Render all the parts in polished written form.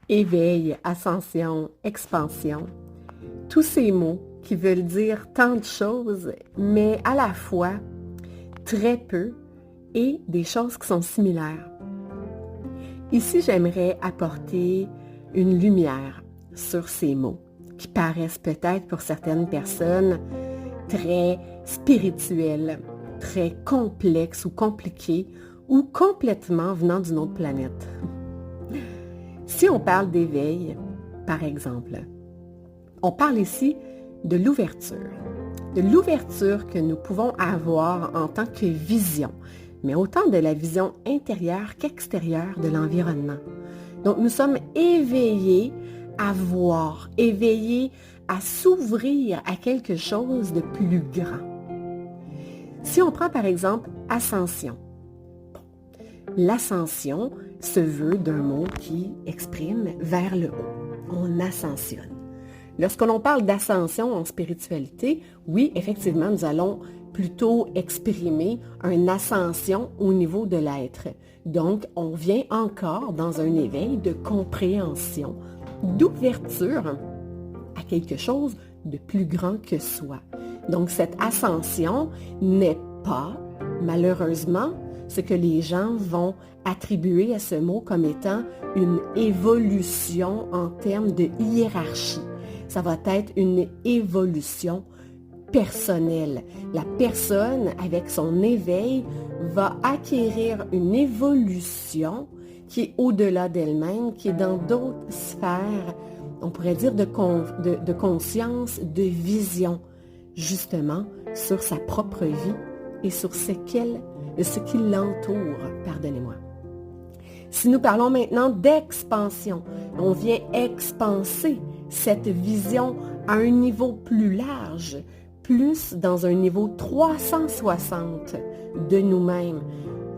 Éveil, ascension, expansion. Tous ces mots qui veulent dire tant de choses, mais à la fois très peu et des choses qui sont similaires. Ici, j'aimerais apporter une lumière sur ces mots qui paraissent peut-être pour certaines personnes très spirituels, très complexes ou compliqués ou complètement venant d'une autre planète. Si on parle d'éveil, par exemple, on parle ici de l'ouverture que nous pouvons avoir en tant que vision, mais autant de la vision intérieure qu'extérieure de l'environnement. Donc, nous sommes éveillés à voir, éveillés à s'ouvrir à quelque chose de plus grand. Si on prend par exemple ascension, l'ascension se veut d'un mot qui exprime vers le haut. On ascensionne. Lorsque l'on parle d'ascension en spiritualité, oui, effectivement, nous allons plutôt exprimer une ascension au niveau de l'être. Donc, on vient encore dans un éveil de compréhension, d'ouverture à quelque chose de plus grand que soi. Donc, cette ascension n'est pas, malheureusement, ce que les gens vont attribuer à ce mot comme étant une évolution en termes de hiérarchie. Ça va être une évolution personnelle. La personne, avec son éveil, va acquérir une évolution qui est au-delà d'elle-même, qui est dans d'autres sphères, on pourrait dire de conscience, de vision, justement, sur sa propre vie et sur ce qui l'entoure, pardonnez-moi. Si nous parlons maintenant d'expansion, on vient expanser cette vision à un niveau plus large, plus dans un niveau 360 de nous-mêmes.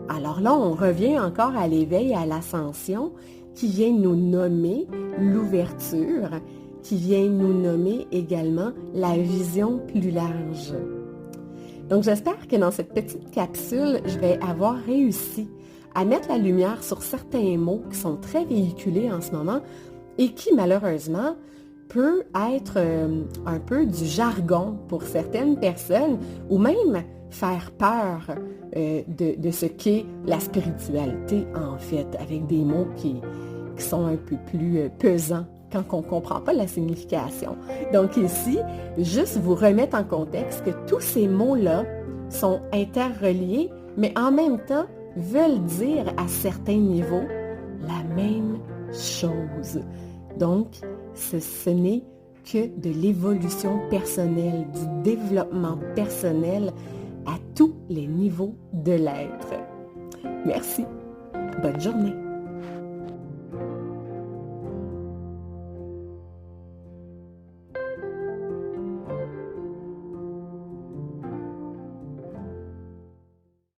Alors là, on revient encore à l'éveil, à l'ascension, qui vient nous nommer l'ouverture, qui vient nous nommer également la vision plus large. Donc, j'espère que dans cette petite capsule, je vais avoir réussi à mettre la lumière sur certains mots qui sont très véhiculés en ce moment et qui, malheureusement, peut être un peu du jargon pour certaines personnes ou même faire peur de ce qu'est la spiritualité, en fait, avec des mots qui sont un peu plus pesants quand on ne comprend pas la signification. Donc ici, juste vous remettre en contexte que tous ces mots-là sont interreliés, mais en même temps veulent dire à certains niveaux la même chose. Donc, ce n'est que de l'évolution personnelle, du développement personnel à tous les niveaux de l'être. Merci. Bonne journée.